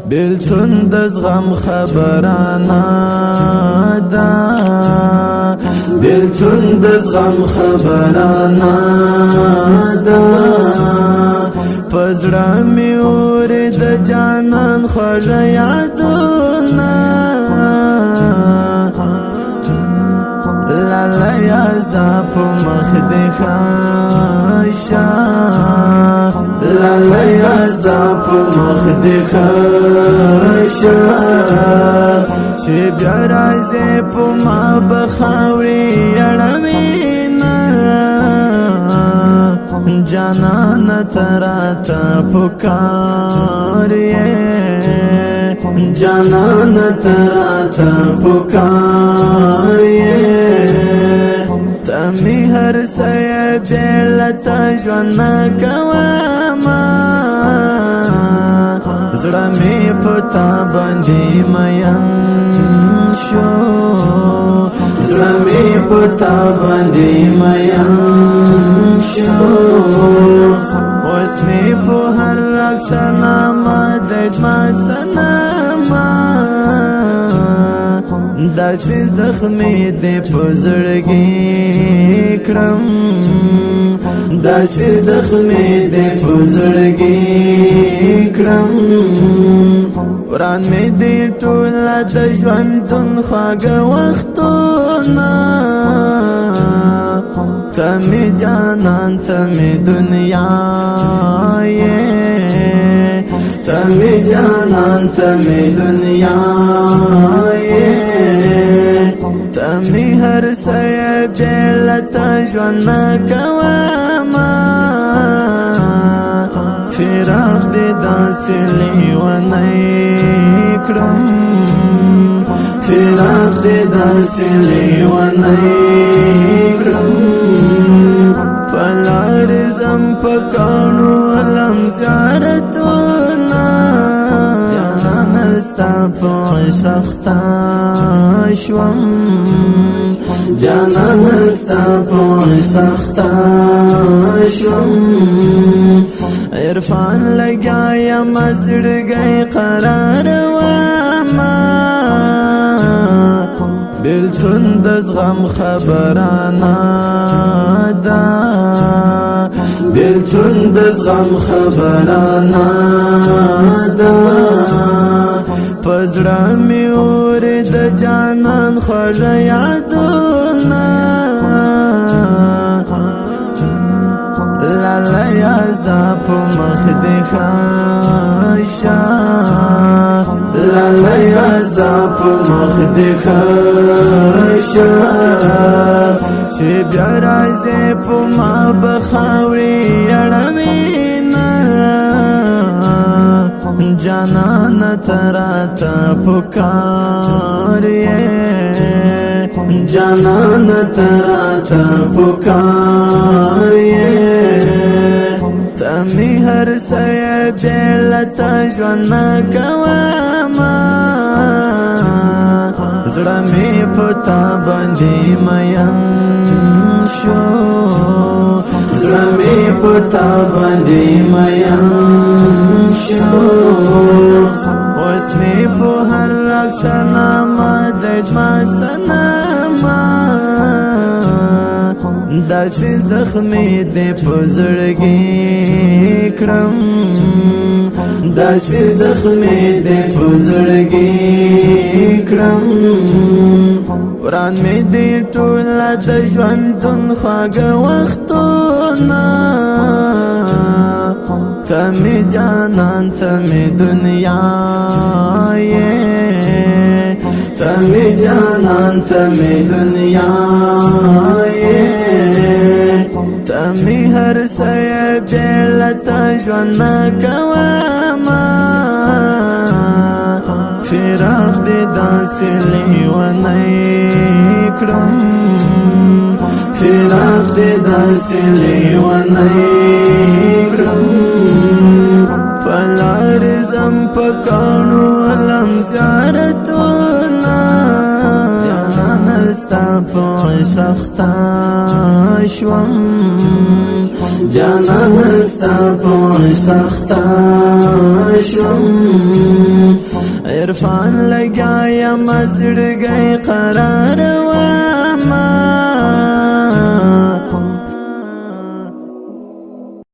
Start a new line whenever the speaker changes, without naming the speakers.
بیلتون دز غم خبرانا دا بیلتون دز غم خبرانا دا پزړه می اورې د جانان خوږه یادونه لالا یازا په مخ دې خایشه لالا یازا په مخ دې خایشه چې بیا راځې په ما به خاورې اړوینه جانان تراتا پکار جانان تراتا پکار تمی هر سیا بیلتا جوانا کواما زړه می پتا باندې مین شو زړه می پتا باندې مین شو اوس می په هر رخصنا ما د ما سنما داسې زخمې دې په زړګي کړم داسې زخمې دې په زړګي کړم وران مې دې ټوله د ژوندون خواږه وختونه تمی جانان تمی دنیا تمی جانان تمی دنیا تمی هر سیا بیلتا ژوندنا کواما فراق دې داسې لیونی کړم فراق دې داسې لیونی کړم پلار زم پکانو علم زیارتونا جانان ستا په عشقتا شوم جانان ستا په عشقتا شوم عرفان لګایا مزړګی قرار واما بیلتون دز غم خبرانا دا بیلتون دز غم خبرانا دا پزړه می اورې د جانان خوږه یادونه لالا یازا په مخ دې خایشه لالا یازا په مخ دې خایشه چې بیا راځې په ما به خاورې اړوینه جانان تراتا پکار جانان تراتا پکار تمی هر سیا بیلتا ژوندنا کواما زړه می پتا باندې مین شو زړه می پتا باندې مین شو اوس می په هر رخصنا ما د ما سنما داسې زخمې دې په زړګي کړم داسې زخمې دې په زړګي کړم وران مې دې ټوله د ژوندون خواږه وختونه تمی جانان تمی دنیا تمی جانان تمی دنیا تمی هر سیا بیلتا ژوندنا کواما فراق دې داسې لیونی کړم فراق دې داسې لیونی کړم پلار زم پکانو علم زیارتونا جانان ستا په عشقتا شوم جانان ستا په عشقتا شوم عرفان لگایا مزړګي قرار